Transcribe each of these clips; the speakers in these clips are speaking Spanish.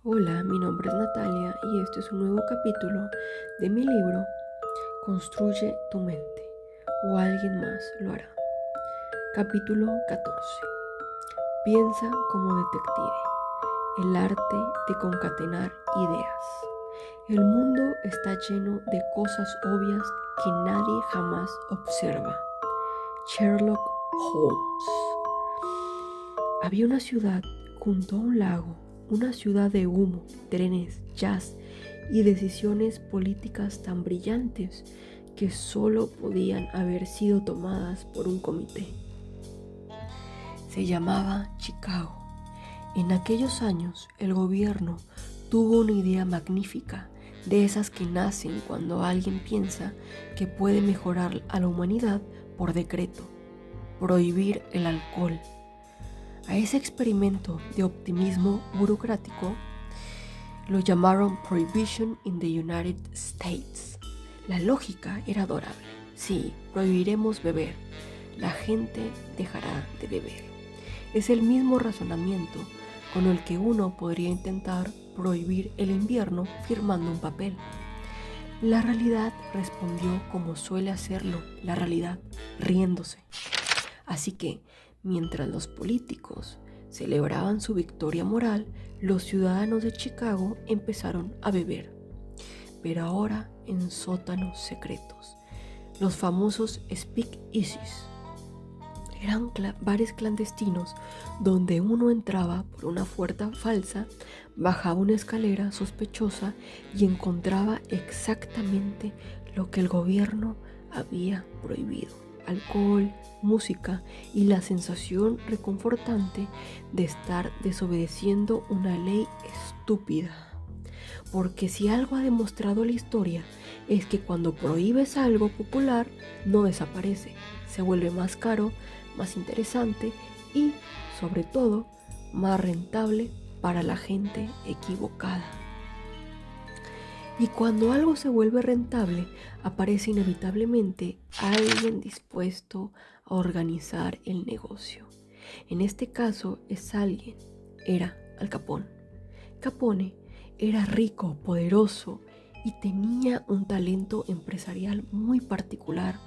Hola, mi nombre es Natalia y este es un nuevo capítulo de mi libro Construye tu mente o alguien más lo hará. Capítulo 14. Piensa como detective. El arte de concatenar ideas. El mundo está lleno de cosas obvias que nadie jamás observa. Sherlock Holmes. Había una ciudad junto a un lago, una ciudad de humo, trenes, jazz y decisiones políticas tan brillantes que solo podían haber sido tomadas por un comité. Se llamaba Chicago. En aquellos años el gobierno tuvo una idea magnífica, de esas que nacen cuando alguien piensa que puede mejorar a la humanidad por decreto: prohibir el alcohol. A ese experimento de optimismo burocrático lo llamaron Prohibition in the United States. La lógica era adorable. Sí, prohibiremos beber. La gente dejará de beber. Es el mismo razonamiento con el que uno podría intentar prohibir el invierno firmando un papel. La realidad respondió como suele hacerlo la realidad, riéndose. Así que, mientras los políticos celebraban su victoria moral, los ciudadanos de Chicago empezaron a beber, pero ahora en sótanos secretos, los famosos speakeasies. Eran bares clandestinos donde uno entraba por una puerta falsa, bajaba una escalera sospechosa y encontraba exactamente lo que el gobierno había prohibido: alcohol, música y la sensación reconfortante de estar desobedeciendo una ley estúpida. Porque si algo ha demostrado la historia es que cuando prohíbes algo popular no desaparece, se vuelve más caro, más interesante y, sobre todo, más rentable para la gente equivocada. Y cuando algo se vuelve rentable, aparece inevitablemente alguien dispuesto a organizar el negocio. En este caso, era Al Capone. Capone era rico, poderoso y tenía un talento empresarial muy particular: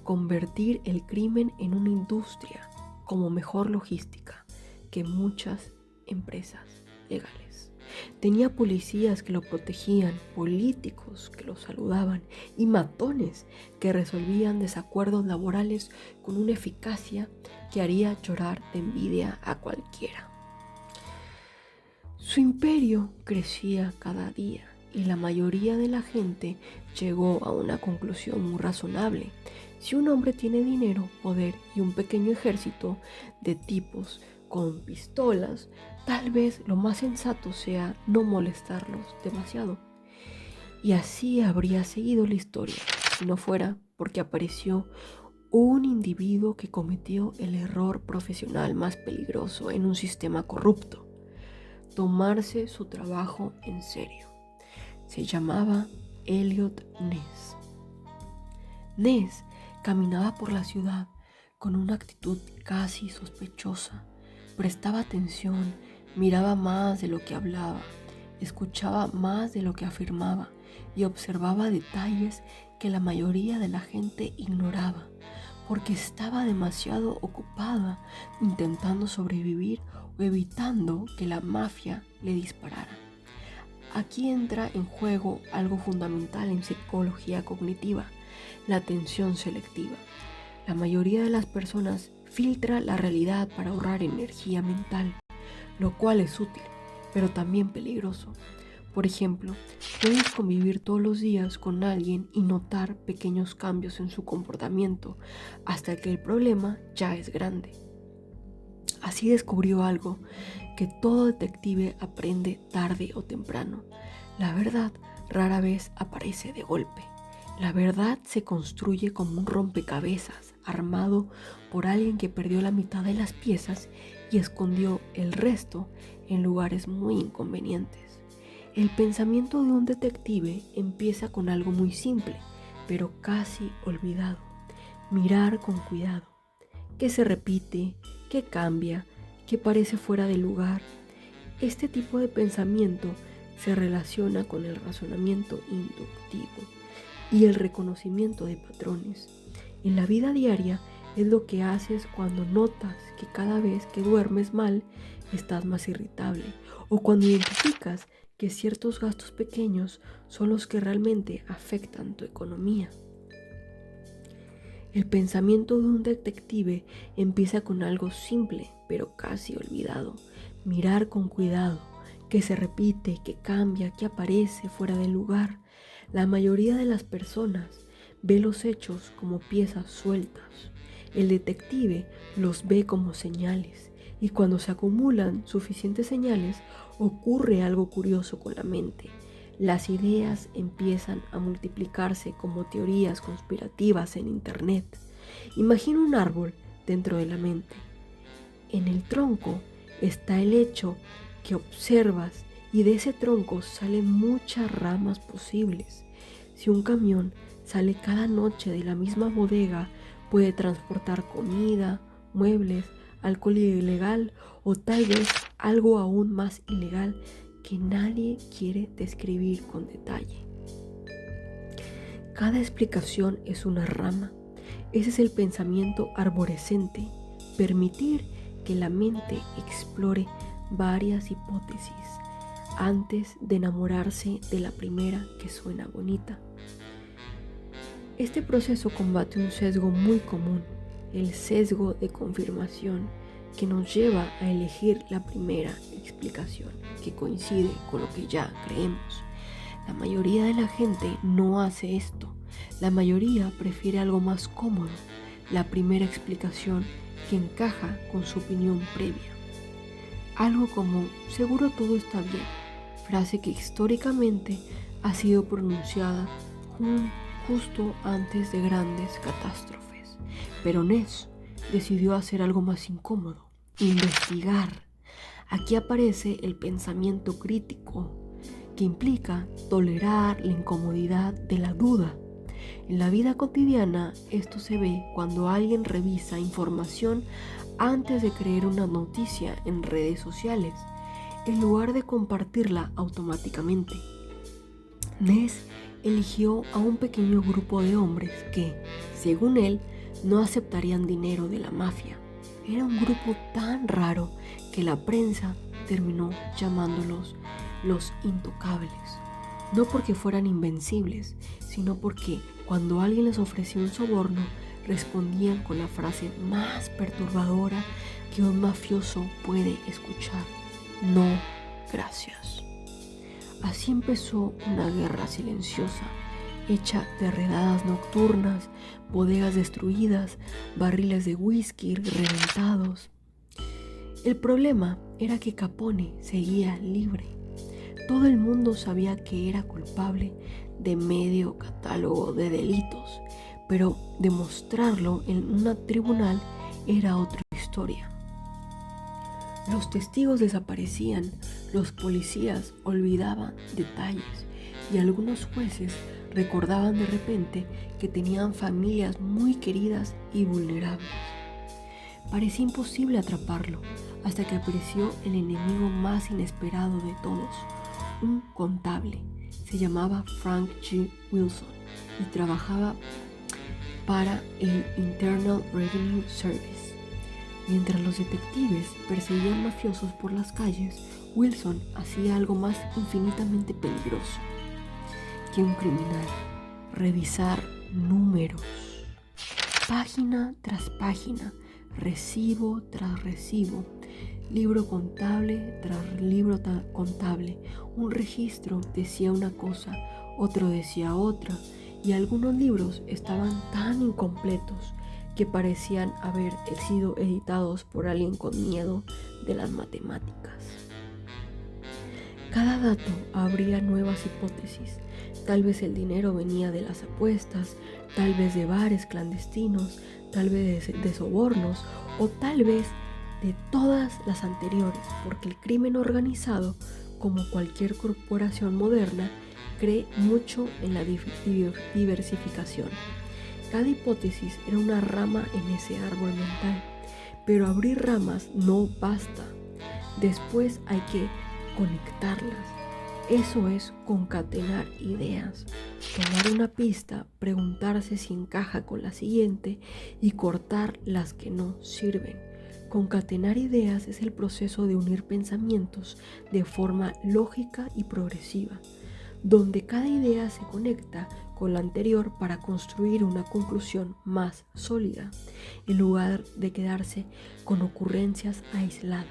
convertir el crimen en una industria como mejor logística que muchas empresas legales. Tenía policías que lo protegían, políticos que lo saludaban y matones que resolvían desacuerdos laborales con una eficacia que haría llorar de envidia a cualquiera. Su imperio crecía cada día y la mayoría de la gente llegó a una conclusión muy razonable: si un hombre tiene dinero, poder y un pequeño ejército de tipos con pistolas, tal vez lo más sensato sea no molestarlos demasiado. Y así habría seguido la historia, si no fuera porque apareció un individuo que cometió el error profesional más peligroso en un sistema corrupto: tomarse su trabajo en serio. Se llamaba Eliot Ness. Ness caminaba por la ciudad con una actitud casi sospechosa. Prestaba atención, miraba más de lo que hablaba, escuchaba más de lo que afirmaba y observaba detalles que la mayoría de la gente ignoraba, porque estaba demasiado ocupada intentando sobrevivir o evitando que la mafia le disparara. Aquí entra en juego algo fundamental en psicología cognitiva: la atención selectiva. La mayoría de las personas filtra la realidad para ahorrar energía mental, lo cual es útil, pero también peligroso. Por ejemplo, puedes convivir todos los días con alguien y notar pequeños cambios en su comportamiento hasta que el problema ya es grande. Así descubrió algo que todo detective aprende tarde o temprano: la verdad rara vez aparece de golpe. La verdad se construye como un rompecabezas armado por alguien que perdió la mitad de las piezas y escondió el resto en lugares muy inconvenientes. El pensamiento de un detective empieza con algo muy simple, pero casi olvidado: mirar con cuidado. ¿Qué se repite? ¿Qué cambia? ¿Qué parece fuera de lugar? Este tipo de pensamiento se relaciona con el razonamiento inductivo y el reconocimiento de patrones. En la vida diaria es lo que haces cuando notas que cada vez que duermes mal estás más irritable, o cuando identificas que ciertos gastos pequeños son los que realmente afectan tu economía. El pensamiento de un detective empieza con algo simple, pero casi olvidado: mirar con cuidado, que se repite, que cambia, que aparece fuera del lugar. La mayoría de las personas ve los hechos como piezas sueltas. El detective los ve como señales, y cuando se acumulan suficientes señales, ocurre algo curioso con la mente. Las ideas empiezan a multiplicarse como teorías conspirativas en Internet. Imagina un árbol dentro de la mente. En el tronco está el hecho que observas, y de ese tronco salen muchas ramas posibles. Si un camión sale cada noche de la misma bodega, puede transportar comida, muebles, alcohol ilegal o tal vez algo aún más ilegal que nadie quiere describir con detalle. Cada explicación es una rama. Ese es el pensamiento arborescente: permitir que la mente explore varias hipótesis antes de enamorarse de la primera que suena bonita. Este proceso combate un sesgo muy común, el sesgo de confirmación, que nos lleva a elegir la primera explicación que coincide con lo que ya creemos. La mayoría de la gente no hace esto. La mayoría prefiere algo más cómodo, la primera explicación que encaja con su opinión previa. Algo como "seguro todo está bien", frase que históricamente ha sido pronunciada justo antes de grandes catástrofes. Pero Ness decidió hacer algo más incómodo: investigar. Aquí aparece el pensamiento crítico, que implica tolerar la incomodidad de la duda. En la vida cotidiana, esto se ve cuando alguien revisa información antes de creer una noticia en redes sociales, en lugar de compartirla automáticamente. Ness eligió a un pequeño grupo de hombres que, según él, no aceptarían dinero de la mafia. Era un grupo tan raro que la prensa terminó llamándolos los intocables. No porque fueran invencibles, sino porque cuando alguien les ofrecía un soborno, respondían con la frase más perturbadora que un mafioso puede escuchar: "No, gracias". Así empezó una guerra silenciosa, hecha de redadas nocturnas, bodegas destruidas, barriles de whisky reventados. El problema era que Capone seguía libre. Todo el mundo sabía que era culpable de medio catálogo de delitos, pero demostrarlo en un tribunal era otra historia. Los testigos desaparecían, los policías olvidaban detalles y algunos jueces recordaban de repente que tenían familias muy queridas y vulnerables. Parecía imposible atraparlo hasta que apareció el enemigo más inesperado de todos, un contable. Se llamaba Frank G. Wilson y trabajaba para el Internal Revenue Service. Mientras los detectives perseguían mafiosos por las calles, Wilson hacía algo más infinitamente peligroso que un criminal: revisar números. Página tras página, recibo tras recibo, libro contable tras libro contable. Un registro decía una cosa, otro decía otra, y algunos libros estaban tan incompletos que parecían haber sido editados por alguien con miedo de las matemáticas. Cada dato abría nuevas hipótesis. Tal vez el dinero venía de las apuestas, tal vez de bares clandestinos, tal vez de sobornos, o tal vez de todas las anteriores, porque el crimen organizado, como cualquier corporación moderna, cree mucho en la diversificación. Cada hipótesis era una rama en ese árbol mental, pero abrir ramas no basta. Después hay que conectarlas. Eso es concatenar ideas, tomar una pista, preguntarse si encaja con la siguiente y cortar las que no sirven. Concatenar ideas es el proceso de unir pensamientos de forma lógica y progresiva, donde cada idea se conecta con la anterior para construir una conclusión más sólida, en lugar de quedarse con ocurrencias aisladas.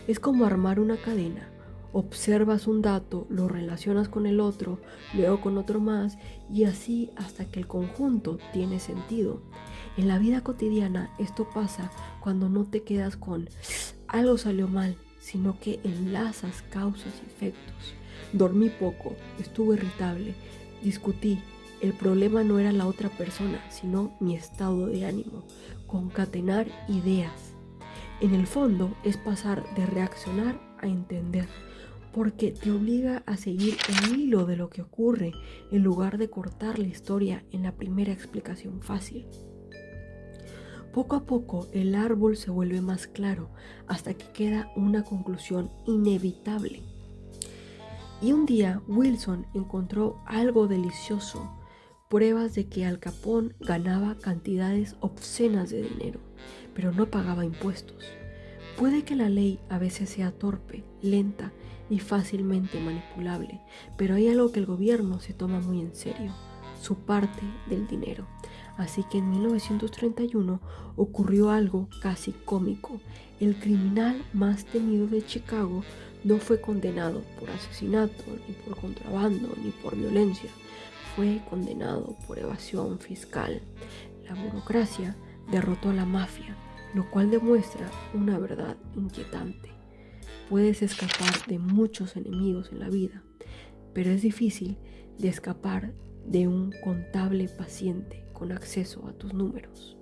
Es como armar una cadena. Observas un dato, lo relacionas con el otro, luego con otro más y así hasta que el conjunto tiene sentido. En la vida cotidiana esto pasa cuando no te quedas con algo salió mal, sino que enlazas causas y efectos. Dormí poco, estuve irritable, discutí. El problema no era la otra persona, sino mi estado de ánimo. Concatenar ideas. En el fondo es pasar de reaccionar a entender, porque te obliga a seguir el hilo de lo que ocurre en lugar de cortar la historia en la primera explicación fácil. Poco a poco el árbol se vuelve más claro hasta que queda una conclusión inevitable. Y un día Wilson encontró algo delicioso, pruebas de que Al Capone ganaba cantidades obscenas de dinero, pero no pagaba impuestos. Puede que la ley a veces sea torpe, lenta y fácilmente manipulable, pero hay algo que el gobierno se toma muy en serio, su parte del dinero. Así que en 1931 ocurrió algo casi cómico. El criminal más temido de Chicago no fue condenado por asesinato, ni por contrabando, ni por violencia. Fue condenado por evasión fiscal. La burocracia derrotó a la mafia, lo cual demuestra una verdad inquietante. Puedes escapar de muchos enemigos en la vida, pero es difícil de escapar de un contable paciente con acceso a tus números.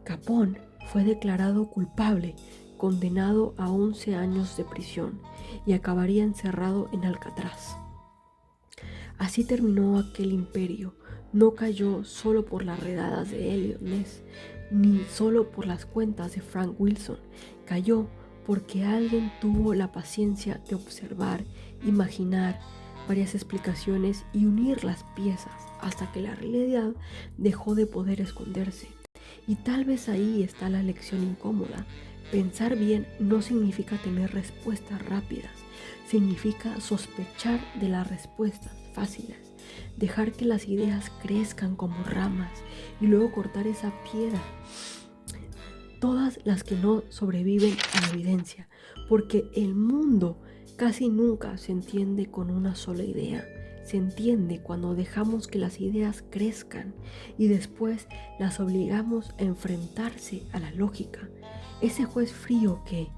Capone fue declarado culpable, condenado a 11 años de prisión y acabaría encerrado en Alcatraz. Así terminó aquel imperio. No cayó solo por las redadas de Eliot Ness, ni solo por las cuentas de Frank Wilson. Cayó porque alguien tuvo la paciencia de observar, imaginar varias explicaciones y unir las piezas hasta que la realidad dejó de poder esconderse. Y tal vez ahí está la lección incómoda. Pensar bien no significa tener respuestas rápidas, significa sospechar de las respuestas fáciles, dejar que las ideas crezcan como ramas y luego cortar esa piedra, todas las que no sobreviven a la evidencia, porque el mundo casi nunca se entiende con una sola idea. Se entiende cuando dejamos que las ideas crezcan y después las obligamos a enfrentarse a la lógica. Ese juez frío que,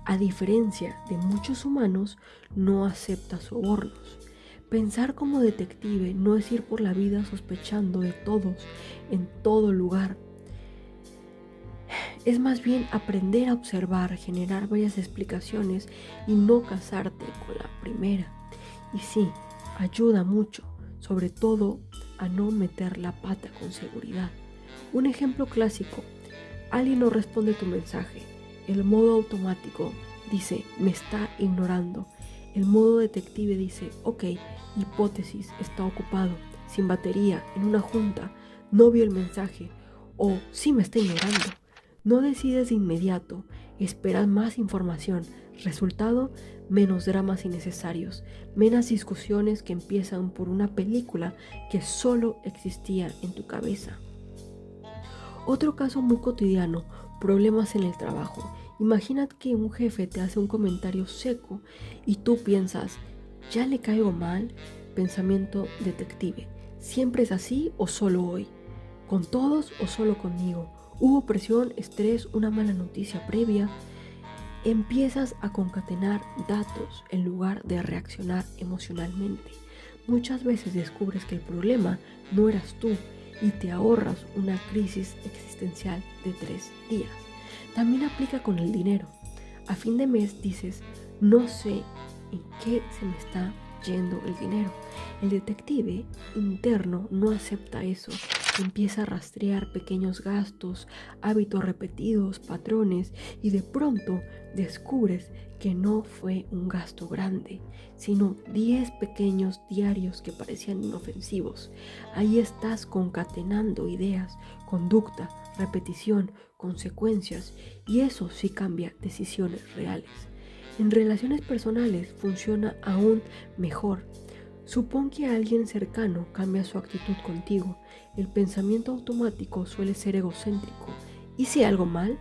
a diferencia de muchos humanos, no acepta sobornos. Pensar como detective no es ir por la vida sospechando de todos en todo lugar. Es más bien aprender a observar, generar varias explicaciones y no casarte con la primera. Y sí, ayuda mucho, sobre todo a no meter la pata con seguridad. Un ejemplo clásico: alguien no responde tu mensaje. El modo automático dice, me está ignorando. El modo detective dice, ok, hipótesis, está ocupado, sin batería, en una junta, no vio el mensaje, o sí me está ignorando. No decides de inmediato, esperas más información. Resultado, menos dramas innecesarios, menos discusiones que empiezan por una película que solo existía en tu cabeza. Otro caso muy cotidiano: problemas en el trabajo. Imagina que un jefe te hace un comentario seco y tú piensas, ¿ya le caigo mal? Pensamiento detective: ¿siempre es así o solo hoy? ¿Con todos o solo conmigo? ¿Hubo presión, estrés, una mala noticia previa? Empiezas a concatenar datos en lugar de reaccionar emocionalmente. Muchas veces descubres que el problema no eras tú y te ahorras una crisis existencial de 3 días. También aplica con el dinero. A fin de mes dices, no sé en qué se me está yendo el dinero. El detective interno no acepta eso. Empieza a rastrear pequeños gastos, hábitos repetidos, patrones, y de pronto descubres que no fue un gasto grande, sino 10 pequeños diarios que parecían inofensivos. Ahí estás concatenando ideas, conducta, repetición, consecuencias, y eso sí cambia decisiones reales. En relaciones personales funciona aún mejor. Supón que alguien cercano cambia su actitud contigo. El pensamiento automático suele ser egocéntrico. ¿Hice algo mal?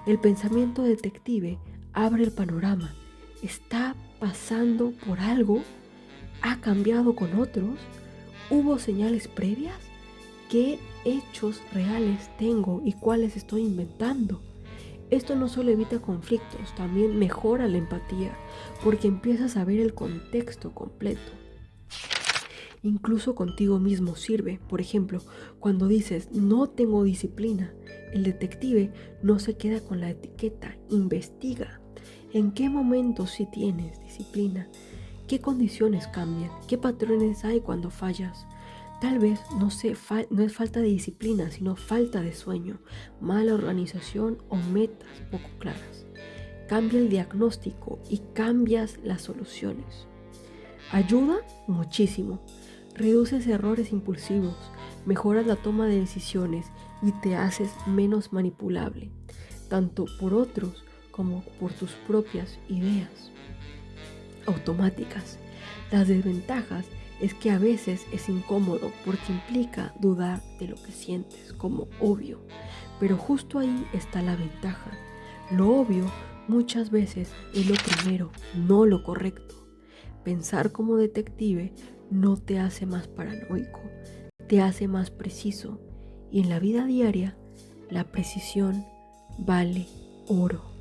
El pensamiento detective abre el panorama. ¿Está pasando por algo? ¿Ha cambiado con otros? ¿Hubo señales previas? ¿Qué hechos reales tengo y cuáles estoy inventando? Esto no solo evita conflictos, también mejora la empatía, porque empiezas a ver el contexto completo. Incluso contigo mismo sirve. Por ejemplo, cuando dices no tengo disciplina, el detective no se queda con la etiqueta, investiga. ¿En qué momentos sí tienes disciplina? ¿Qué condiciones cambian? ¿Qué patrones hay cuando fallas? Tal vez no es falta de disciplina, sino falta de sueño, mala organización o metas poco claras. Cambia el diagnóstico y cambias las soluciones. Ayuda muchísimo. Reduces errores impulsivos, mejoras la toma de decisiones y te haces menos manipulable, tanto por otros como por tus propias ideas automáticas. Las desventajas es que a veces es incómodo porque implica dudar de lo que sientes como obvio, pero justo ahí está la ventaja. Lo obvio muchas veces es lo primero, no lo correcto. Pensar como detective no te hace más paranoico, te hace más preciso, y en la vida diaria la precisión vale oro.